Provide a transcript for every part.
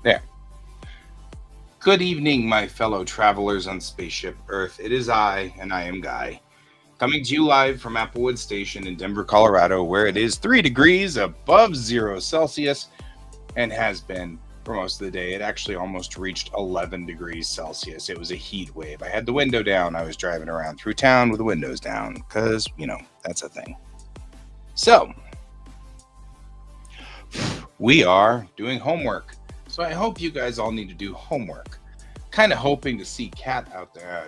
There. Good evening, my fellow travelers on Spaceship Earth. It is I, and I am Guy, coming to you live from Applewood Station in Denver, Colorado, where it is 3 degrees above 0 Celsius and has been for most of the day. It actually almost reached 11 degrees Celsius. It was a heat wave. I had the window down. I was driving around through town with the windows down because, that's a thing. So, we are doing homework. So I hope you guys all need to do homework. Kind of hoping to see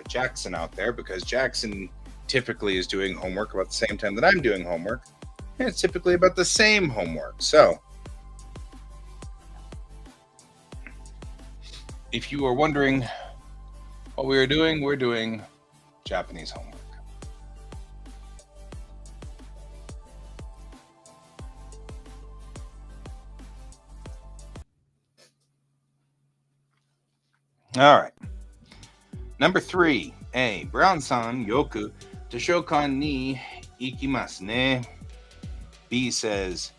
Jackson out there, because Jackson typically is doing homework about the same time that I'm doing homework. And it's typically about the same homework. So if you are wondering what we're doing Japanese homework. All right. Number 3, A. Brown-san yoku Toshokan ni ikimasu ne. B says,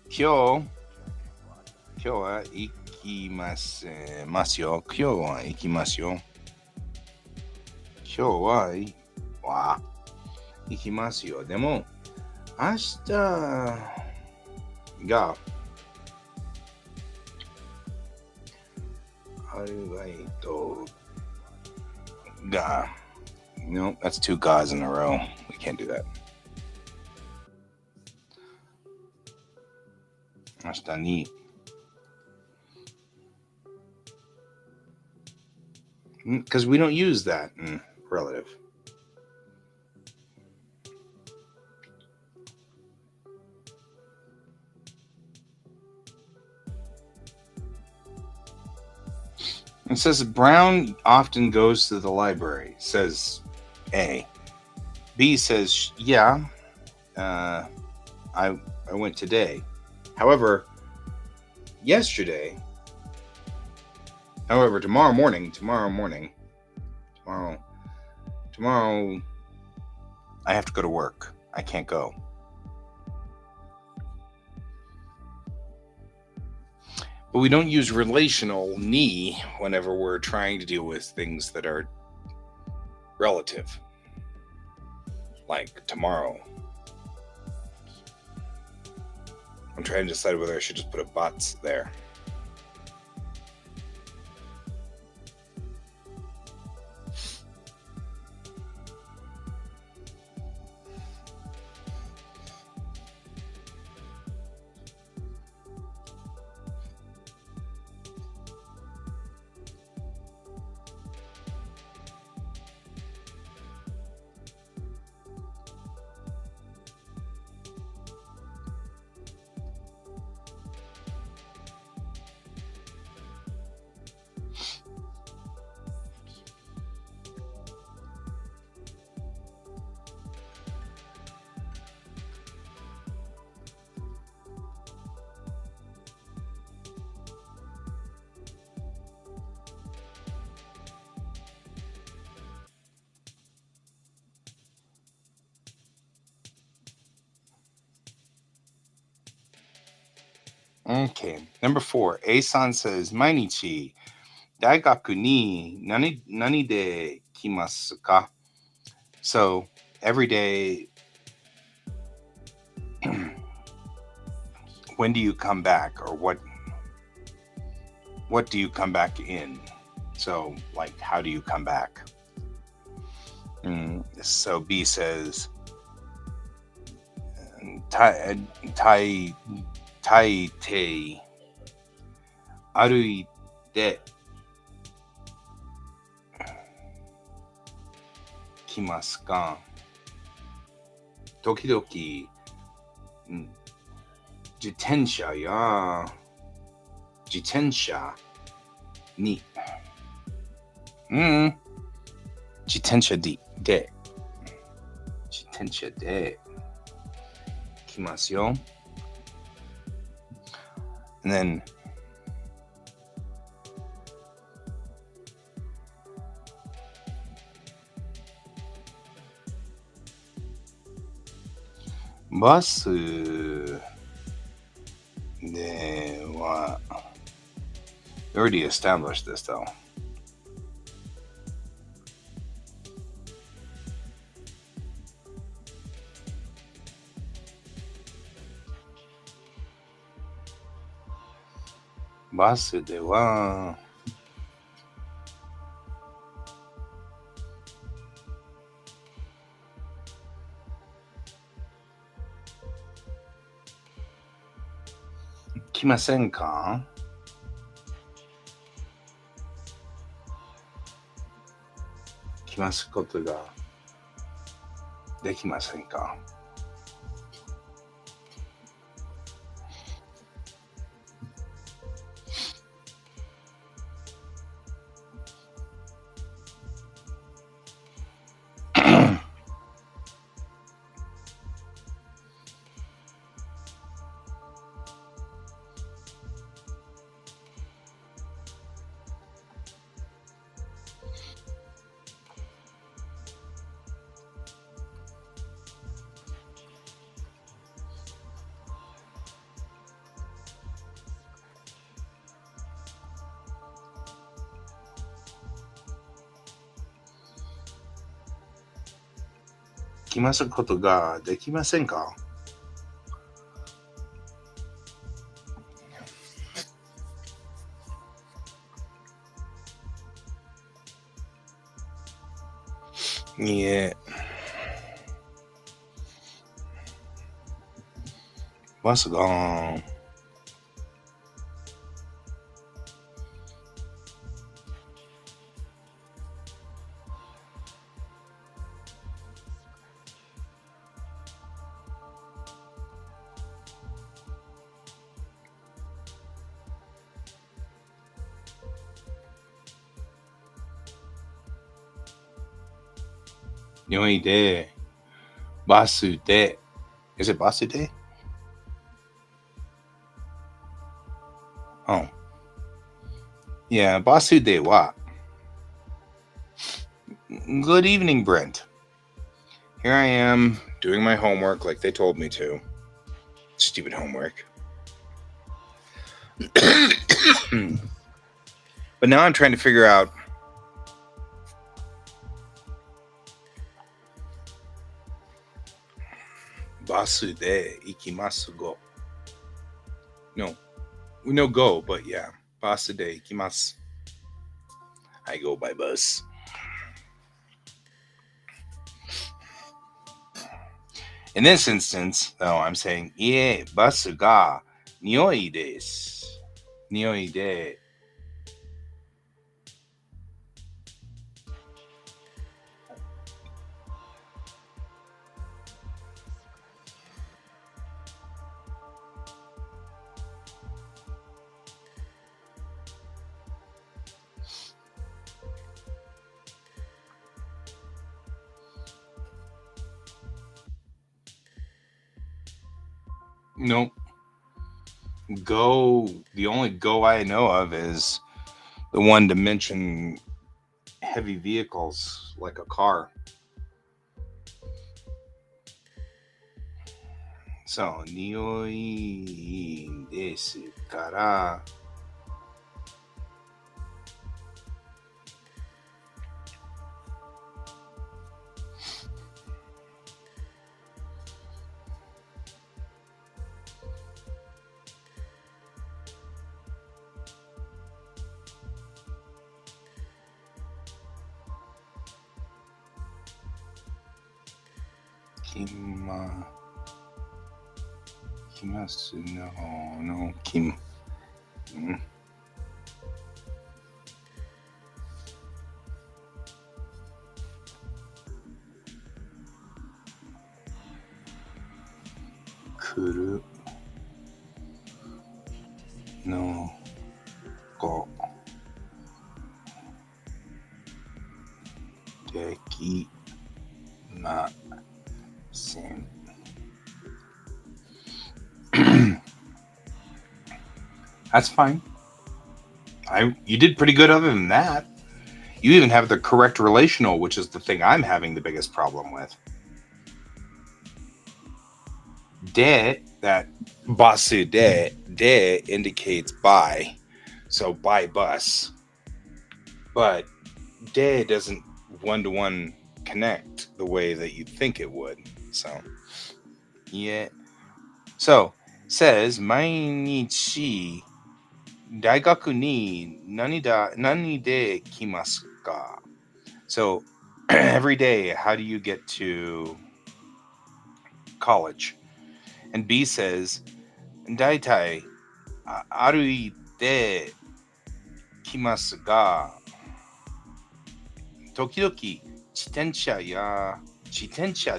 Kyo wa ikimasu yo. Kyo wa ikimasu yo. Kyo wa ikimasu yo. Demo, ashita ga ga. No, that's 2 ga's in a row. We can't do that. Ashita ni. Because we don't use that in relative. It says Brown often goes to the library, says A. B says, yeah, I went today. However, tomorrow morning, I have to go to work. I can't go. But we don't use relational ni whenever we're trying to deal with things that are relative. Like tomorrow. I'm trying to decide whether I should just put a but there. Okay, number 4. A-san says, Mainichi, daigaku ni nani de kimasu ka? So, every day, when do you come back, or what do you come back in? So, like, how do you come back? So B says, tai te aruite kimasu ka? Tokidoki jitensha ni jitensha de kimasu yo. And then basu de wa We already established this, though. Basu de wa. Kimasen ka? Kimasu koto ga dekimasen ka? Kimasu koto ga dekimasen ka?いいえ。バスが匂いでバスで Is it バスで? Oh. Yeah, バスでは Good evening, Brent. Here I am doing my homework like they told me to. Stupid homework. But now I'm trying to figure out basu de ikimasu go. No, we know go, but yeah, basu de ikimasu. I go by bus. In this instance, though, I'm saying, ie basu ga nioi desu. Nioi de. Nope. Go, the only go I know of is the one to mention heavy vehicles like a car. So, 匂いですから、きますののきん、くるのこできません。That's fine. You did pretty good other than that. You even have the correct relational, which is the thing I'm having the biggest problem with. De, that basu de indicates by. So by bus. But de doesn't one-to-one connect the way that you'd think it would. So, yeah. So, says, 毎日 大学に何で来ますか? So, every day, how do you get to college? And B says, 大体歩いて来ますが、時々自転車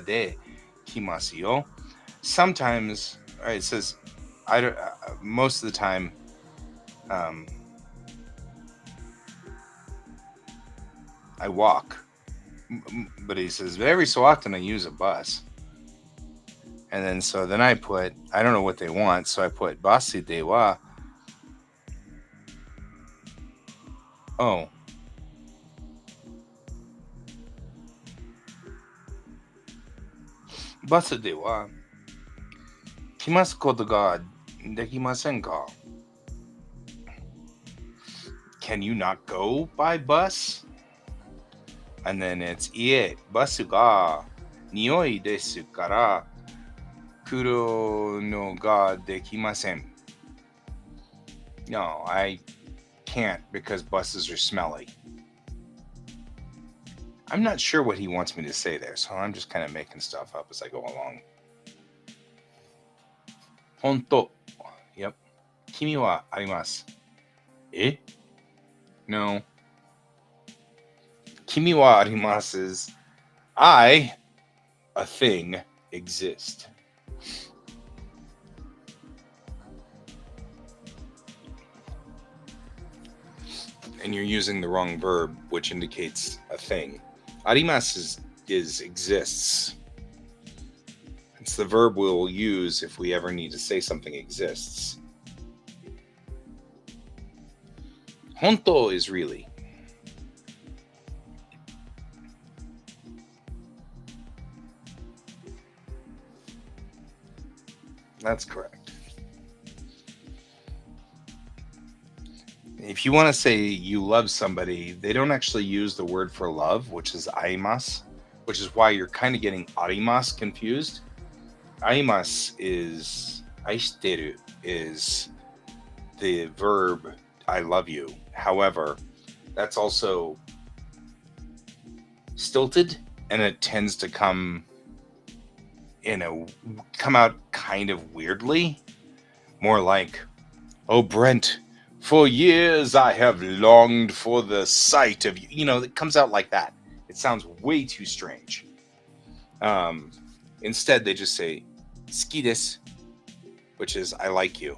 で来ますよ. Sometimes, right, it says, most of the time, I walk. But he says, very so often I use a bus. And then I put, I don't know what they want, so I put basi de wa. Oh. Basi de wa. Kimasu koto ga dekimasen ka? Can you not go by bus? And then it's, ie, basu ga nioi desu kara kuro no ga dekimasen. No, I can't because buses are smelly. I'm not sure what he wants me to say there, so I'm just kind of making stuff up as I go along. Honto. Yep. Kimi wa arimasu. Eh? No. Kimi wa arimasu is I, a thing, exist. And you're using the wrong verb, which indicates a thing. Arimasu is exists. It's the verb we'll use if we ever need to say something exists. Honto is really. That's correct. If you want to say you love somebody, they don't actually use the word for love, which is aimasu, which is why you're kind of getting arimasu confused. Aimasu is, aishiteru is the verb I love you. However, that's also stilted, and it tends to come out kind of weirdly. More like, oh, Brent, for years I have longed for the sight of you. You know, it comes out like that. It sounds way too strange. Instead, they just say, 好きです, which is, I like you.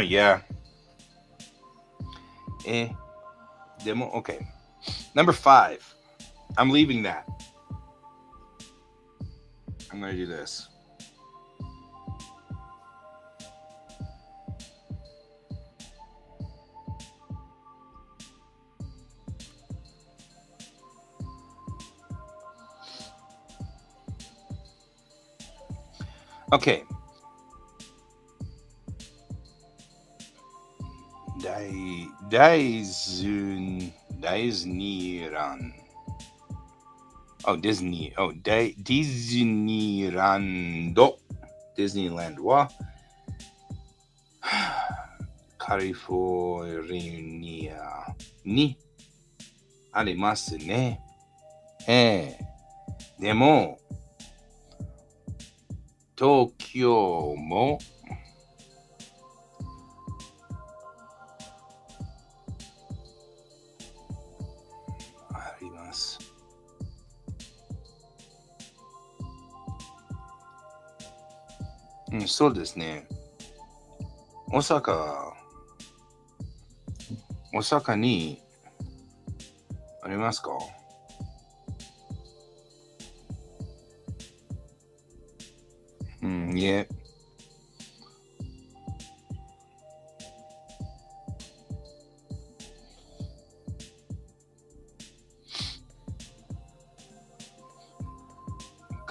Yeah. Demo. Okay. Number 5. I'm leaving that. I'm going to do this. Okay. Disneyland. Oh, Disney. Oh, Disneyland. Disneyland wa California ni arimasu ne. Demo Tokyo mo arimasu. So desu ne. Osaka ni arimasu ka? Yeah.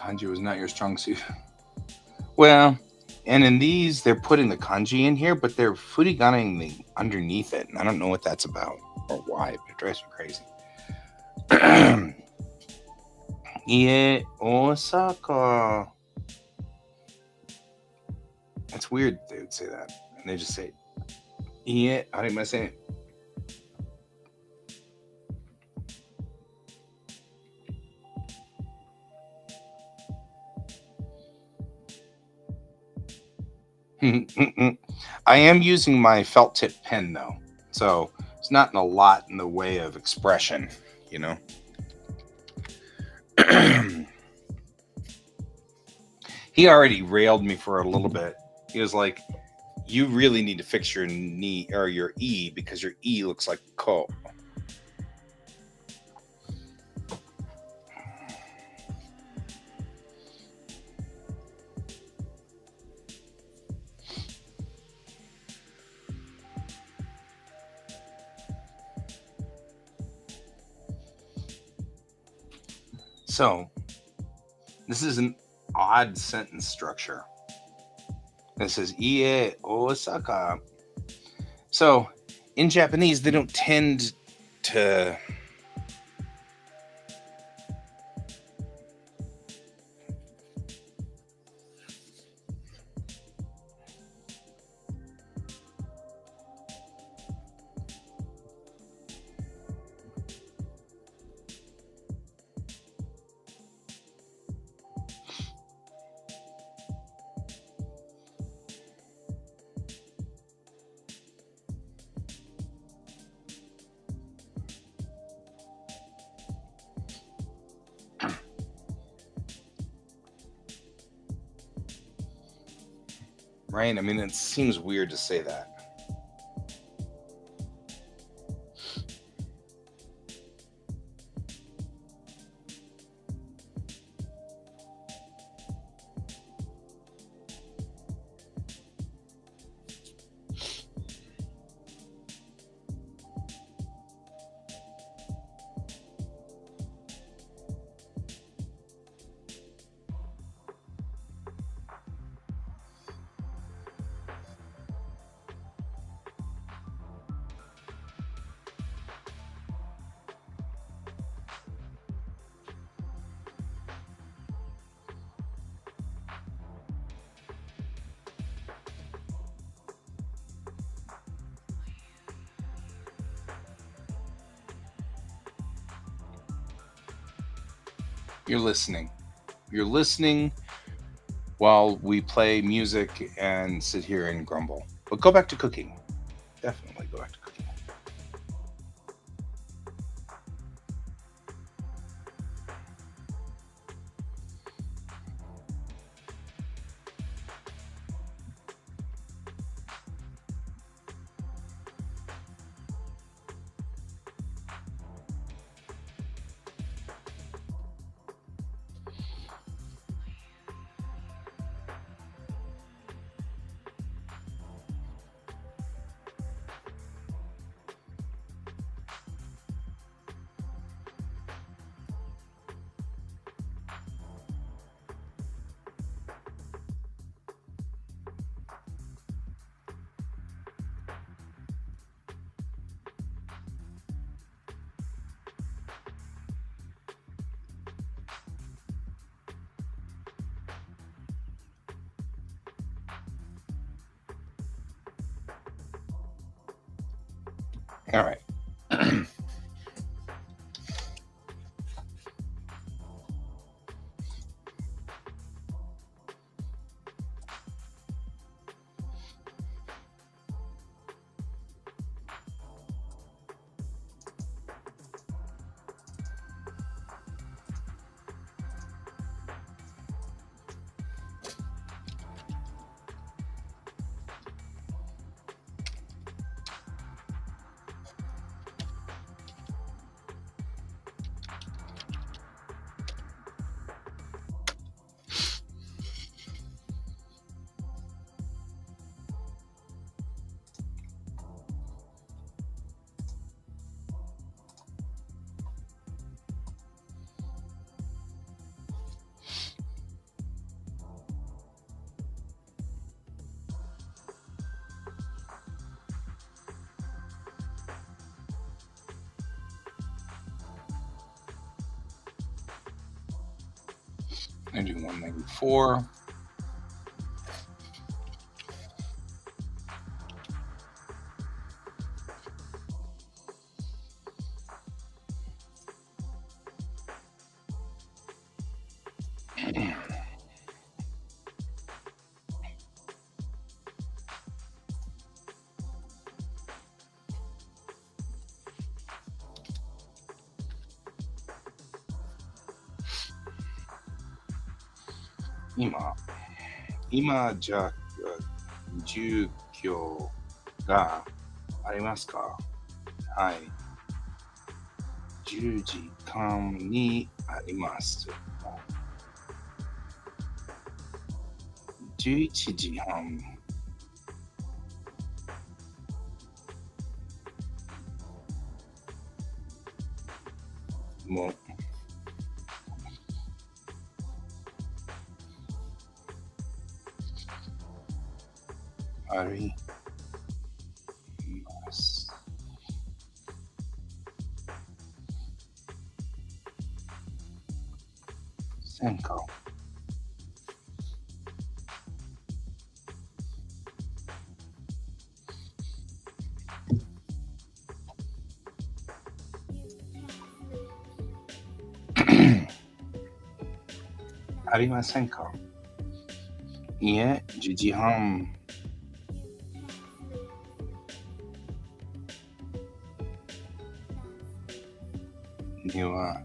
Kanji was not your strong suit. Well, and in these, they're putting the kanji in here, but they're furiganing the underneath it. And I don't know what that's about or why, but it drives me crazy. Yeah, Osaka. It's weird they would say that. And they just say, yeah, how am I saying it? I am using my felt tip pen, though. So it's not a lot in the way of expression, you know? He already railed me for a little bit. He was like, you really need to fix your knee or your E because your E looks like ko. So, this is an odd sentence structure. It says Ie Osaka. So, in Japanese, they don't tend to right? I mean, it seems weird to say that. You're listening. You're listening while we play music and sit here and grumble. But go back to cooking. Definitely go back to cooking. All right. I do 194.今じゃ住居がありますか？はい。10時間にあります。11時半。もあります。せんか？ありませんか？いえ、10時半には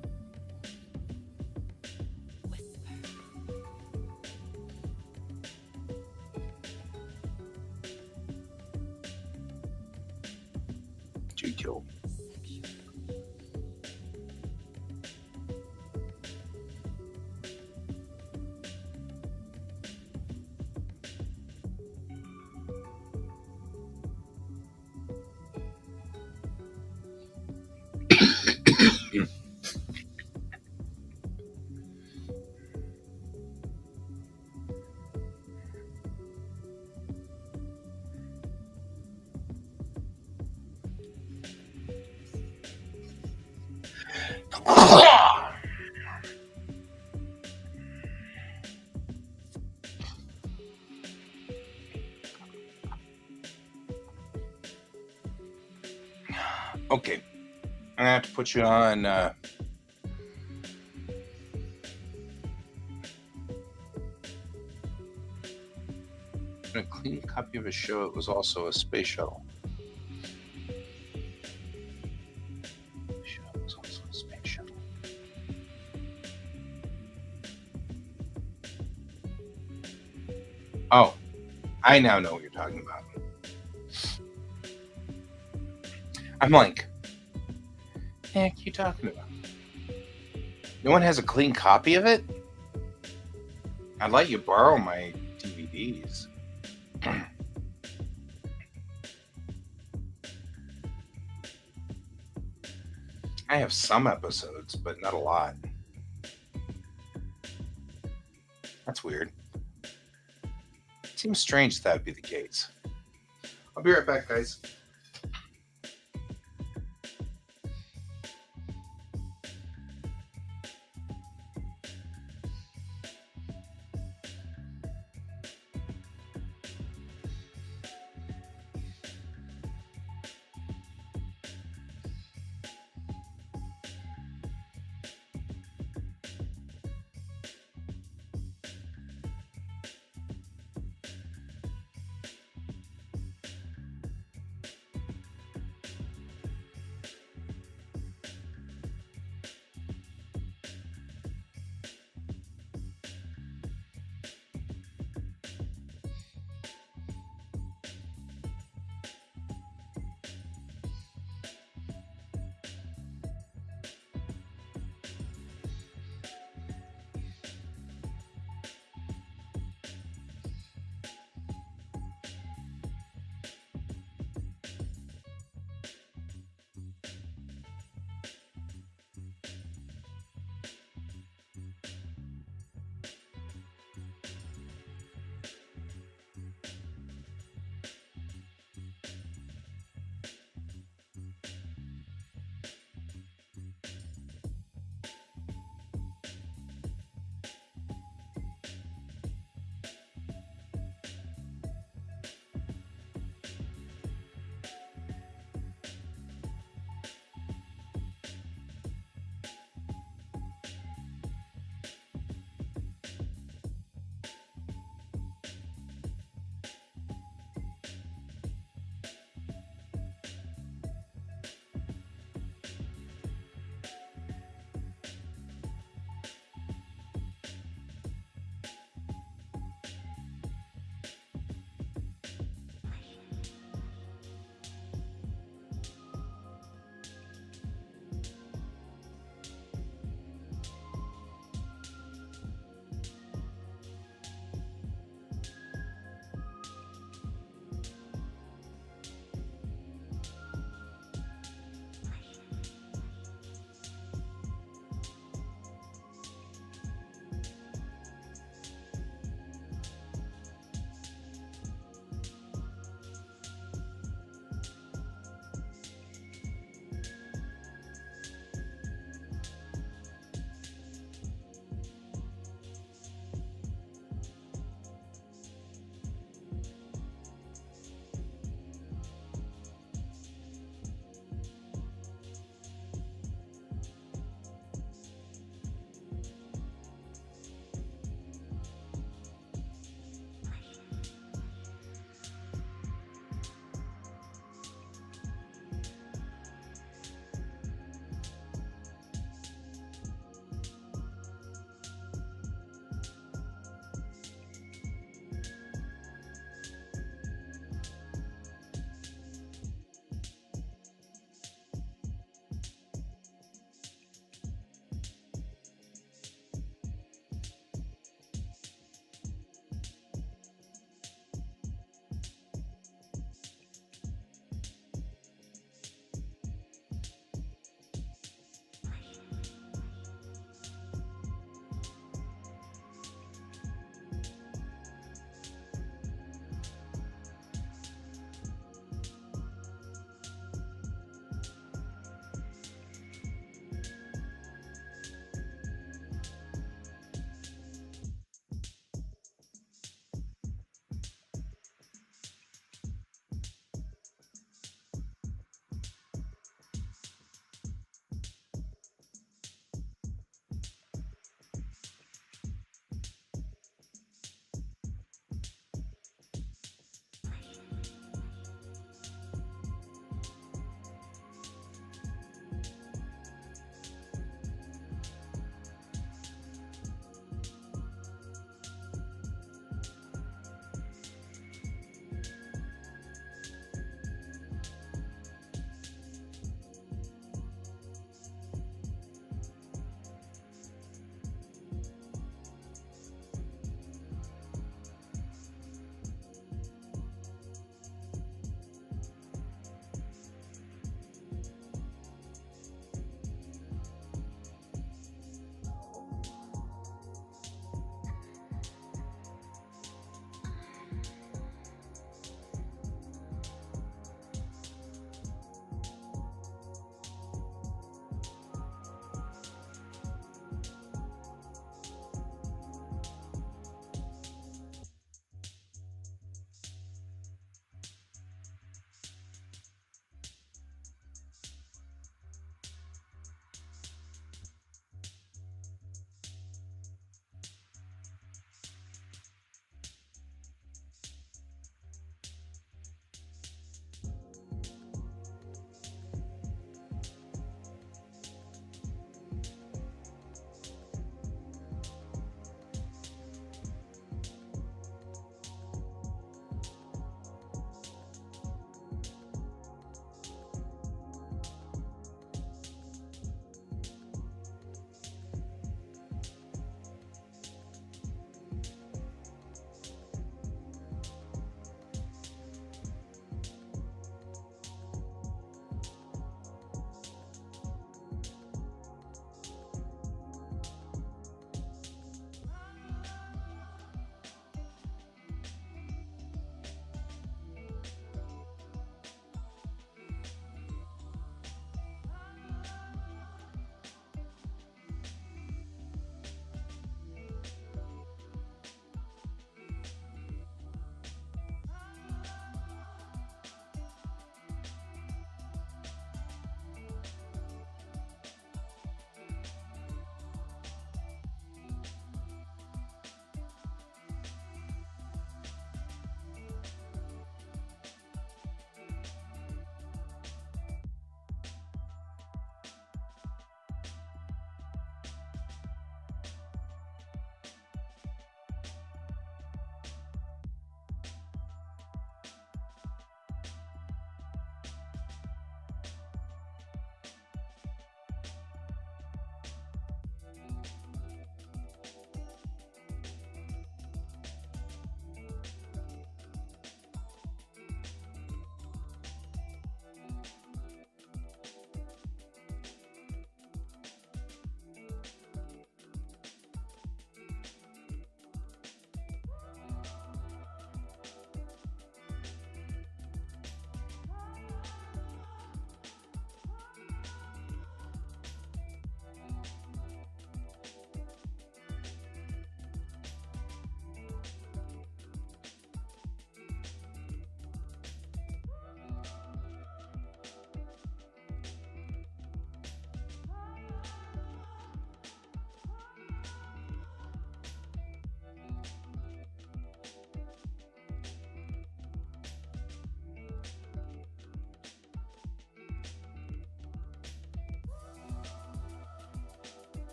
授業。Okay, I'm gonna have to put you on. A clean copy of a show. It was also a space shuttle. It was also a space shuttle. Oh, I now know what you're talking about. I'm like, what the heck are you talking about? No one has a clean copy of it? I'd let you borrow my DVDs. I have some episodes, but not a lot. That's weird. It seems strange that would be the case. I'll be right back, guys.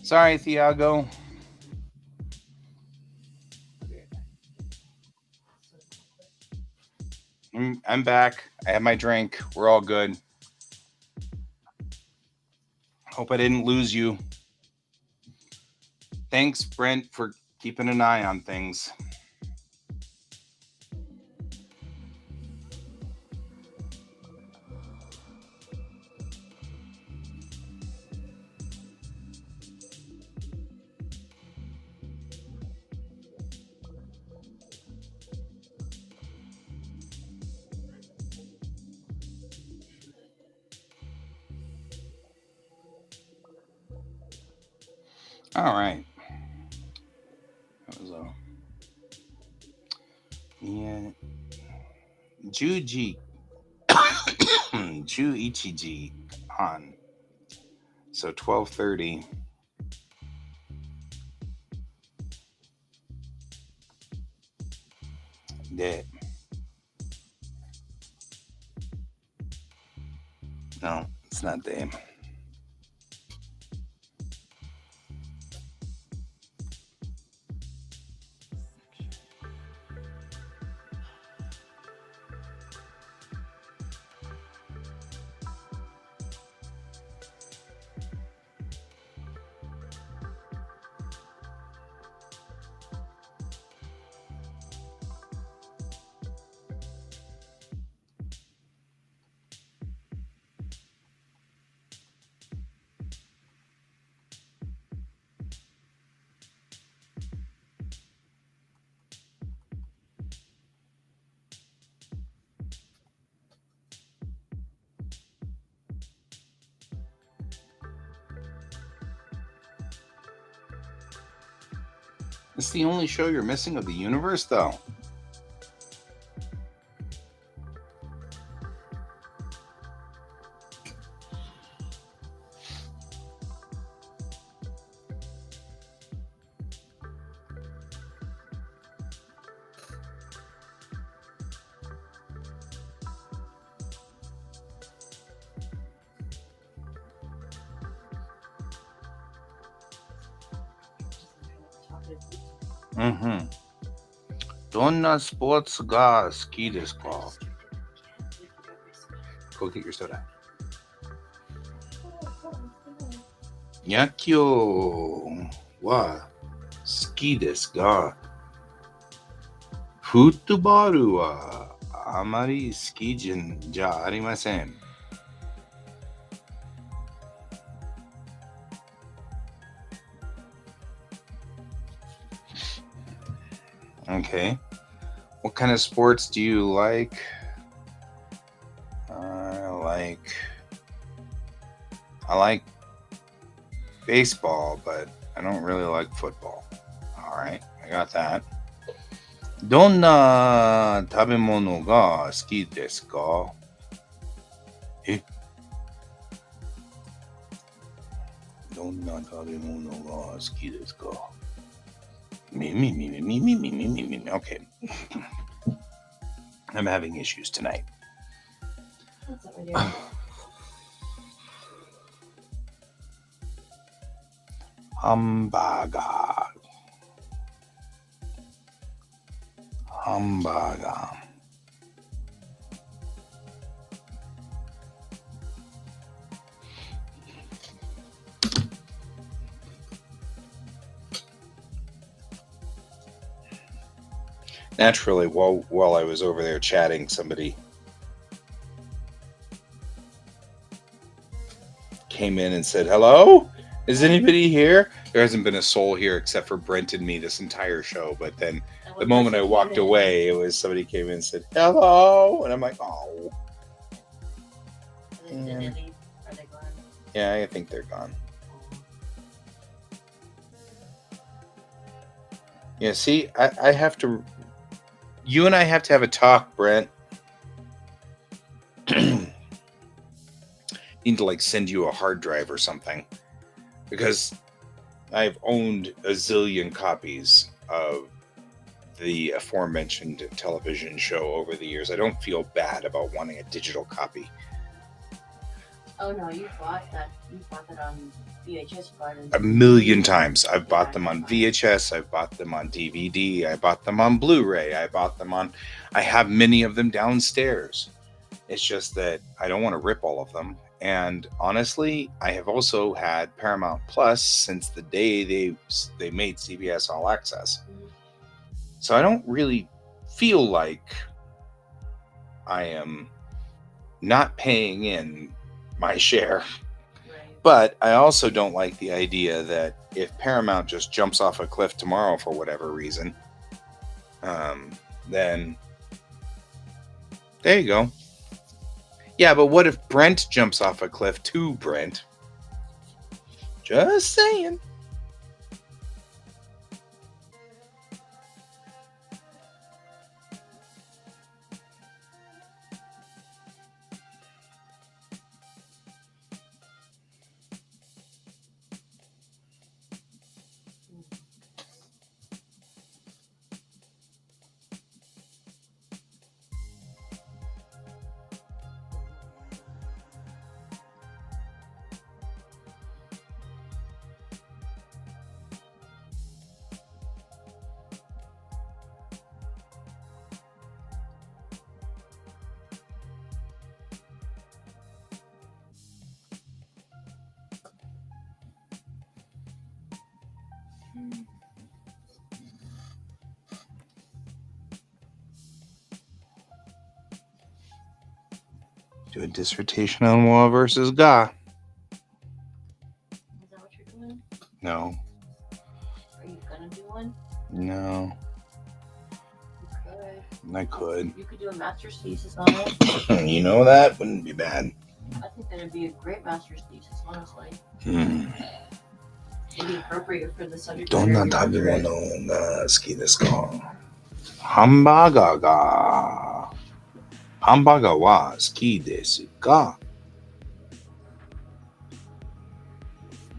Sorry, Thiago. I'm back. I have my drink. We're all good. Hope I didn't lose you. Thanks, Brent, for keeping an eye on things. All right. That was a yeah. Juji. Ju Ichiji Han. So 12:30. Dead. No, it's not them. It's the only show you're missing of the universe, though. Mm-hmm. どんなスポーツが好きですか? Go get your soda. 野球は好きですが、フットボールはあまり好きじゃありません。Okay. What kind of sports do you like? I like baseball, but I don't really like football. All right, I got that. どんな食べ物が好きですか? え? どんな食べ物が好きですか? Me. Okay. I'm having issues tonight. Hamburger. Naturally, while I was over there chatting, somebody came in and said, "Hello? Is anybody here?" There hasn't been a soul here except for Brent and me this entire show. But then the moment I walked away, it was somebody came in and said, "Hello," and I'm like, "Oh." Yeah, I think they're gone. Yeah, see, I have to. You and I have to have a talk, Brent. Need to send you a hard drive or something, because I've owned a zillion copies of the aforementioned television show over the years. I don't feel bad about wanting a digital copy. Oh no, you bought that. You bought that on VHS. You bought it. A million times. I've bought Yeah, them on that's fine. VHS. I've bought them on DVD. I bought them on Blu-ray. I bought them on. I have many of them downstairs. It's just that I don't want to rip all of them. And honestly, I have also had Paramount Plus since the day they made CBS All Access. So I don't really feel like I am not paying in my share. Right. But I also don't like the idea that if Paramount just jumps off a cliff tomorrow for whatever reason, then there you go. Yeah, but what if Brent jumps off a cliff too, Brent? Just saying. Do a dissertation on Wa versus Ga. Is that what you're doing? No, Are you gonna do one? no, You could. I could. You could do a master's thesis on it. You know, that wouldn't be bad. I think that'd be a great master's thesis, honestly. Hmm. It'd be appropriate for the subject どん matter な of 食べ your 物 doctorate. が好きですか？ハンバーガーが。ハンバーガーは好きですか？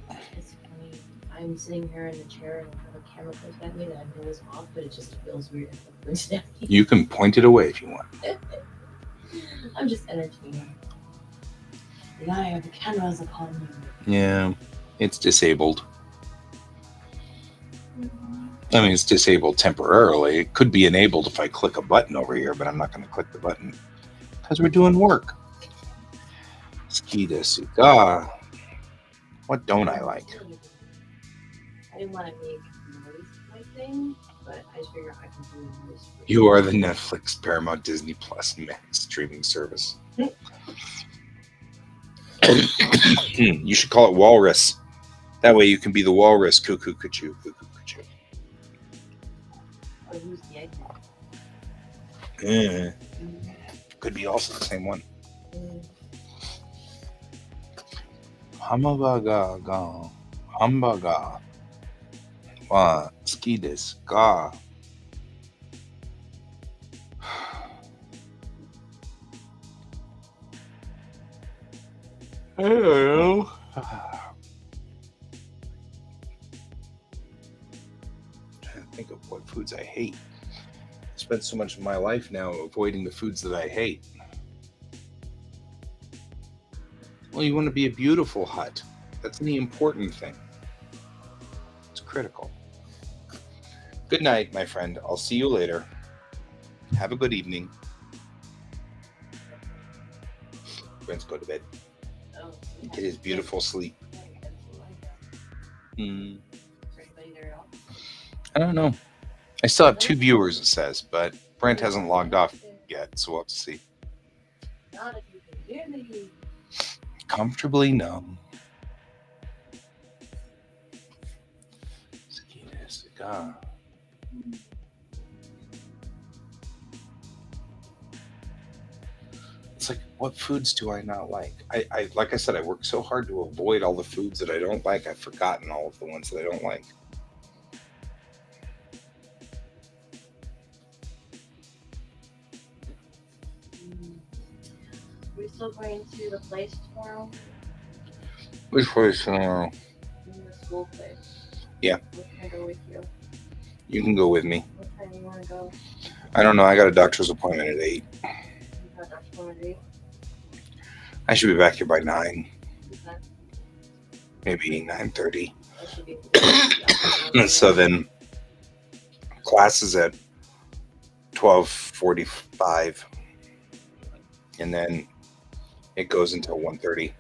It's funny. I'm sitting here in the chair and I have a camera pointed at me that I know is off, but it just feels weird if it points at me. You can point it away if you want. I'm just entertaining. The eye of the camera is upon you. Yeah, it's disabled. I mean, it's disabled temporarily. It could be enabled if I click a button over here, but I'm not going to click the button because we're doing work. Ski desu ga. What don't I like? I didn't want to make noise my thing, but I just figured I can do this. You are the Netflix, Paramount, Disney Plus, Max streaming service. You should call it Walrus. That way you can be the walrus. Cuckoo, cuckoo, cuckoo, cuckoo. Or use the egg. Could be also the same one. ハンバーガーは好きですか？ I don't know. Trying to think of what foods I hate. I spent so much of my life now avoiding the foods that I hate. Well, you want to be a beautiful hut. That's the important thing. It's critical. Good night, my friend. I'll see you later. Have a good evening. Friends, go to bed. Oh, Get his beautiful sleep. Is everybody there else? I don't know. I still have 2 viewers, it says, but Brent hasn't logged off yet, so we'll have to see. Not if you can hear me. Comfortably numb. It's like, what foods do I not like? I like I said, I work so hard to avoid all the foods that I don't like. I've forgotten all of the ones that I don't like. We're still going to the place tomorrow? Which place tomorrow? The school place. Yeah. Can I go with you? You can go with me. What time do you want to go? I don't know. I got a doctor's appointment at 8. You got a doctor's appointment at 8? I should be back here by 9, Okay. maybe 9:30. I should be able to get And so then class is at 12:45, and then it goes until 1:30.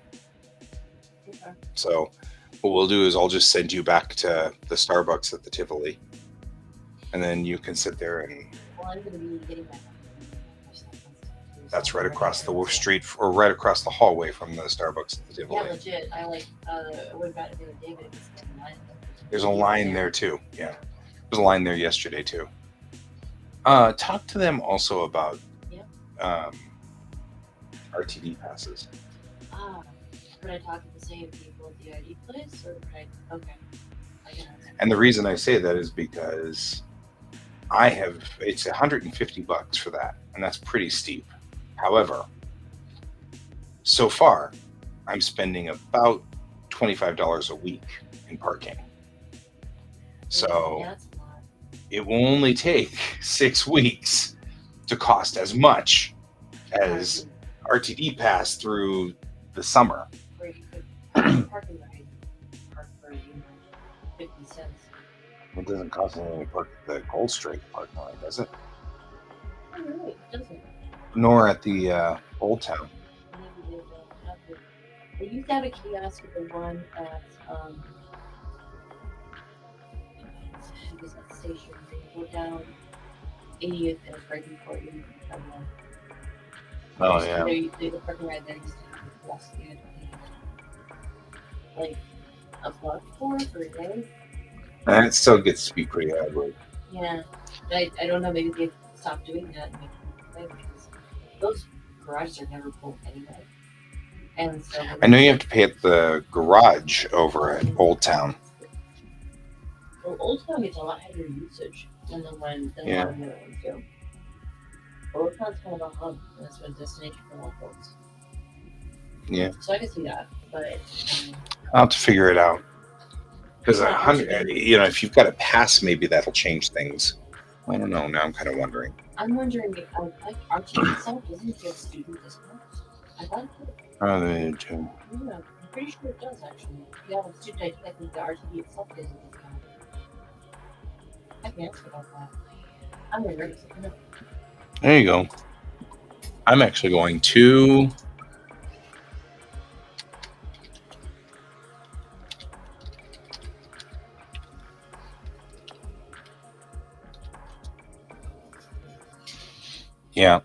Okay. So what we'll do is I'll just send you back to the Starbucks at the Tivoli, and then you can sit there, and Well, I'm going to be getting back. that's right across the street or right across the hallway from the Starbucks at the Yeah, Tivoli. legit. I went back the other day, but it was in line. There's a line there too. Yeah, there's a line there yesterday too. Talk to them also about Yeah. um, RTD passes. Ah, could I talk to the same people at the ID place, or could I? Okay, I can ask. And the reason I say that is because it's $150 for that, and that's pretty steep. However, so far, I'm spending about $25 a week in parking. So Yeah, that's a lot. it will only take 6 weeks to cost as much as RTD pass through the summer. Or you could parking ride, park for 50 cents. It doesn't cost anything to park at the Gold Strike parking lot, does it? Oh, really? It doesn't. Nor at the Old Town. Maybe they don't have it. They used to have a kiosk at the one at it was at the station. They go down 80th and it's right before you come in. Oh, yeah. The parking ride there used to have less food. Like a buck for a day. And it still gets to be pretty ugly. Yeah, but I don't know. Maybe they stopped doing that and making it because those garages are never full anyway. And so I know you have to pay at the garage over at Old Town. Well, Old Town gets a lot heavier usage than a lot of the other ones do. Old Town's kind of a hub, and it's a destination for locals. Yeah. So I can see that, but I'll have to figure it out. Because if you've got a pass, maybe that'll change things. I don't know. Now I'm kind of wondering. I'm wondering if like RT itself doesn't give student discounts. I thought it did. Oh, they do too. Yeah, I'm pretty sure it does actually. If you have a student ID, I think the RTD itself gives a discount. I can ask about that. I'm gonna write something up. There you go. I'm actually going to. Yeah.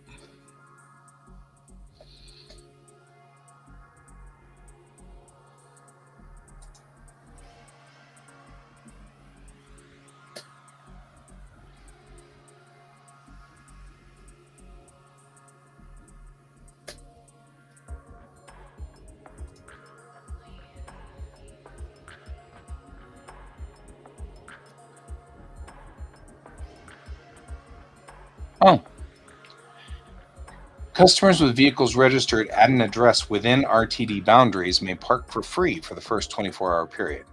Oh. Customers with vehicles registered at an address within RTD boundaries may park for free for the first 24-hour period.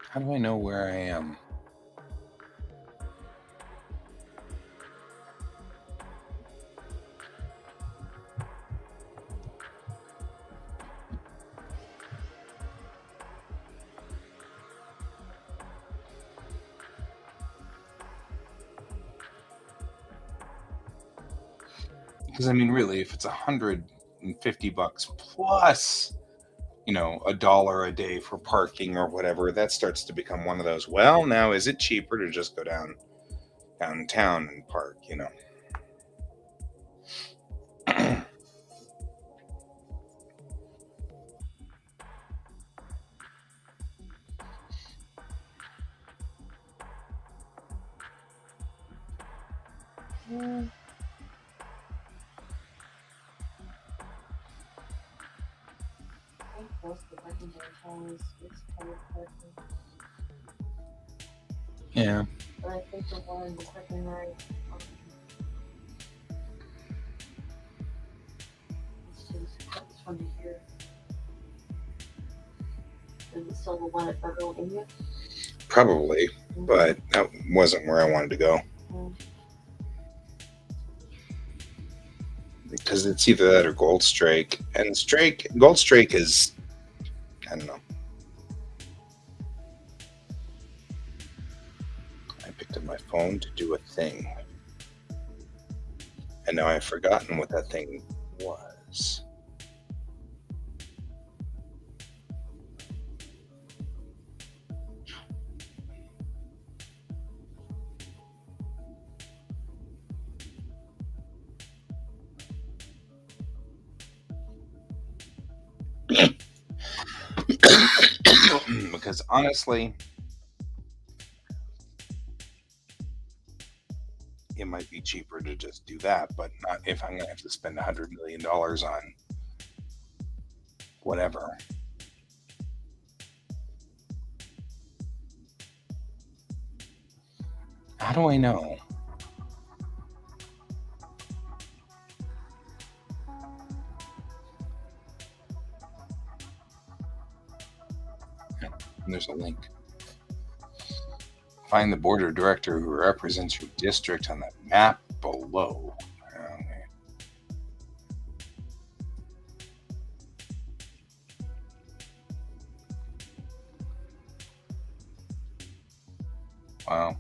How do I know where I am? Because I mean, really, if it's $150 plus $1 a day for parking or whatever, that starts to become one of those. Well, now is it cheaper to just go downtown and park? Mm, I think most of the parking downtown is covered parking. Yeah. But I think the one, the parking right, it's from here. Is it still the one at Federal India? Probably, but that wasn't where I wanted to go. Mm. Because it's either that or Gold Strike. And Gold Strike is, I don't know. I picked up my phone to do a thing. And now I've forgotten what that thing was. Because honestly, it might be cheaper to just do that, but not if I'm going to have to spend $100 million on whatever. How do I know? There's a link. Find the board director who represents your district on the map below. Okay. Wow.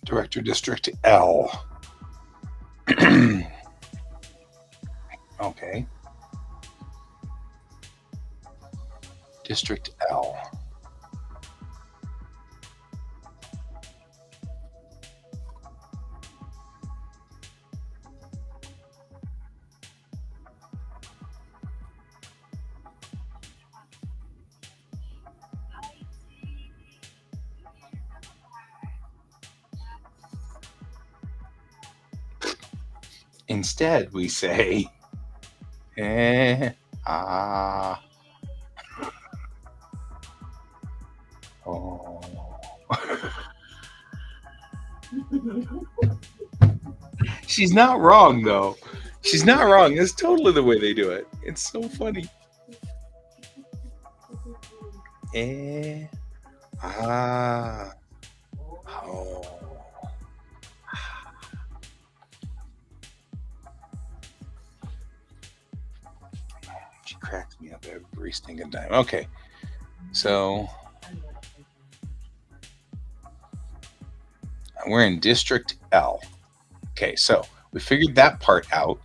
Director District L. Okay. District L. Instead, we say, ah, oh. She's not wrong, though. She's not wrong. That's totally the way they do it. It's so funny. Eh, ah, oh. She cracks me up every stinking time. Okay, so we're in District L. Okay, so we figured that part out.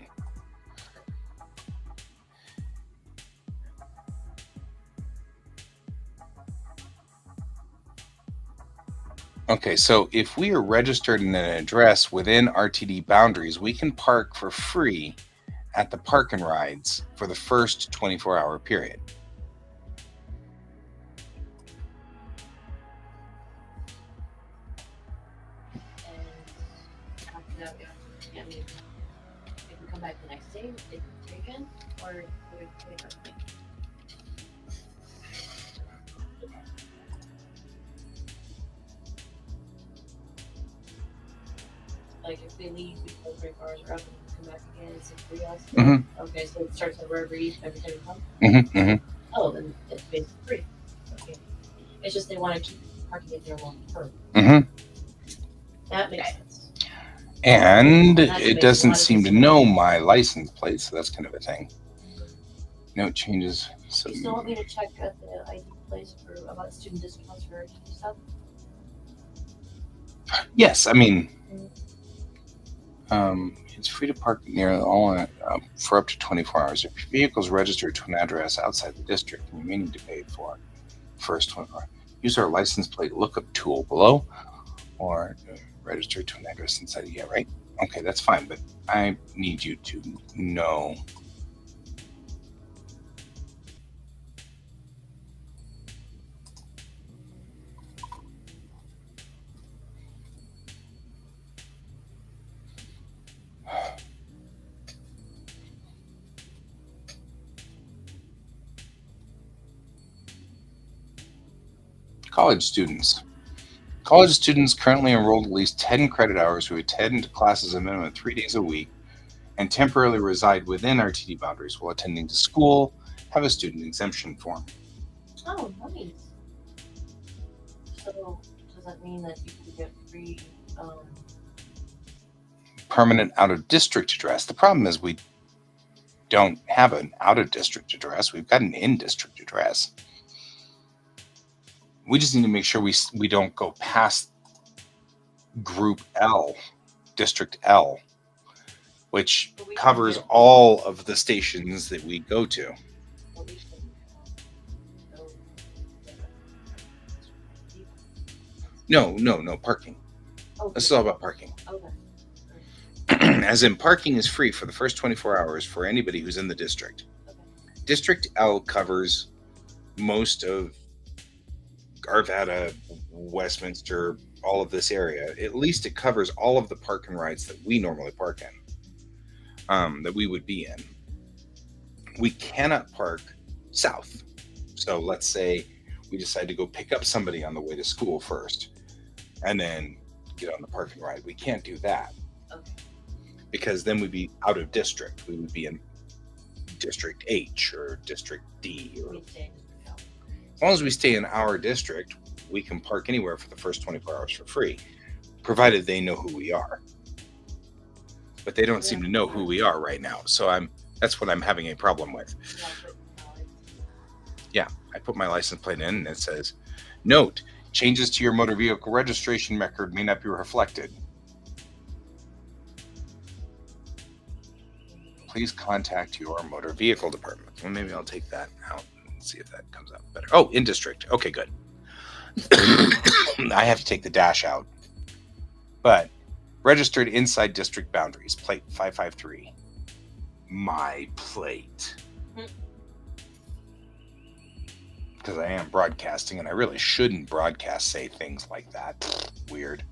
Okay, so if we are registered in an address within RTD boundaries, we can park for free at the park and rides for the first 24-hour period. And after that, we have to, yeah, we can come back the next day, they can take in, or would it take our thing? Like if they leave before 24 hours are up and come back again, it's free us. Mm-hmm. Okay, so it starts at wherever you every time you come. Mm-hmm. Mm-hmm. Oh, then it's basically free. Okay, it's just they want to keep parking it there long term. Mm-hmm. That makes sense. And That it makes a doesn't lot of seem to sense. know my license plate, so that's kind of a thing. No changes. So You still want me to check at the ID place for about student discounts for ID stuff? yes, I mean, it's free to park near all for up to 24 hours. If your vehicle is registered to an address outside the district, you may need to pay for first 24 hours. Use our license plate lookup tool below, or register to an address inside. Yeah, right. Okay, that's fine, but I need you to know. College students. College students currently enrolled at least 10 credit hours who attend classes a minimum of 3 days a week and temporarily reside within RTD boundaries while attending to school have a student exemption form. Oh, nice. So does that mean that you can get free? Permanent out of district address. The problem is we don't have an out of district address. We've got an in district address. We just need to make sure we don't go past Group L, District L, which covers all of the stations that we go to. No parking. This is all about parking. Okay. As in, parking is free for the first 24 hours for anybody who's in the district. Okay. District L covers most of Arvada, Westminster, all of this area. At least it covers all of the park and rides that we normally park in, that we would be in. We cannot park south. So let's say we decide to go pick up somebody on the way to school first and then get on the park and ride. We can't do that. Okay. Because then we'd be out of district. We would be in District H or District D. Or, as long as we stay in our district, we can park anywhere for the first 24 hours for free, provided they know who we are. But they don't seem to know who we are right now. So that's what I'm having a problem with. Yeah, I put my license plate in and it says, note, changes to your motor vehicle registration record may not be reflected. Please contact your motor vehicle department. Well, maybe I'll take that out and see if that comes out better. Oh, in district. Okay, good. I have to take the dash out. But registered inside district boundaries, plate 553. My plate. Because I am broadcasting and I really shouldn't say things like that. Weird.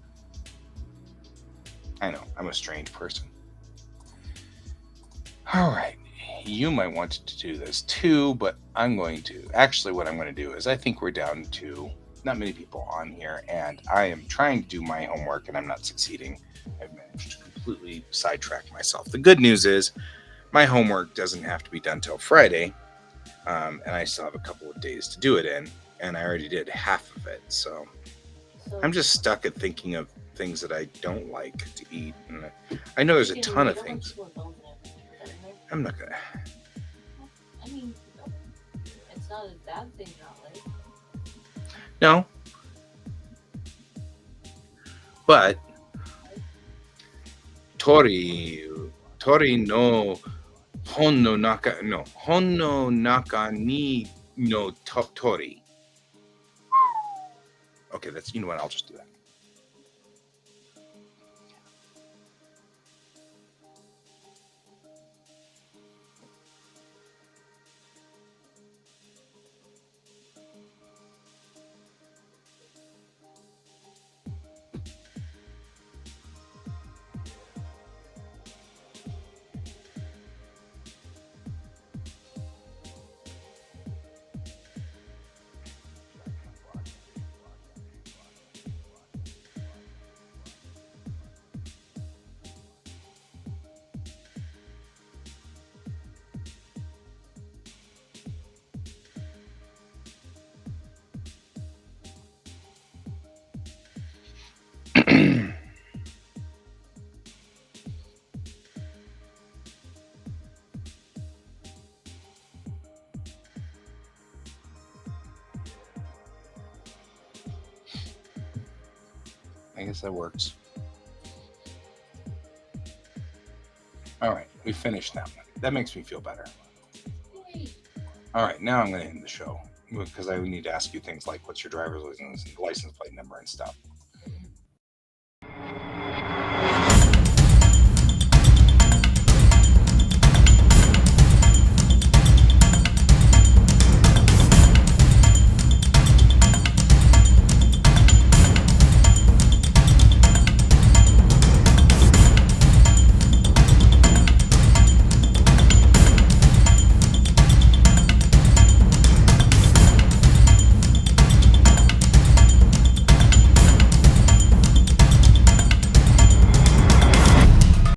I know, I'm a strange person. All right, you might want to do this too, but actually what I'm going to do is I think we're down to not many people on here, and I am trying to do my homework and I'm not succeeding. I've managed to completely sidetrack myself. The good news is my homework doesn't have to be done till Friday, and I still have a couple of days to do it in, and I already did half of it, so I'm just stuck at thinking of things that I don't like to eat, and I know there's a ton of things. I'm not gonna. I mean, it's not a bad thing not like. No. But Tori no Honno naka ni no tori. Okay, you know what? I'll just do that. I guess that works. All right, we finished that one. That makes me feel better. All right, now I'm going to end the show because I need to ask you things like what's your driver's license plate number and stuff.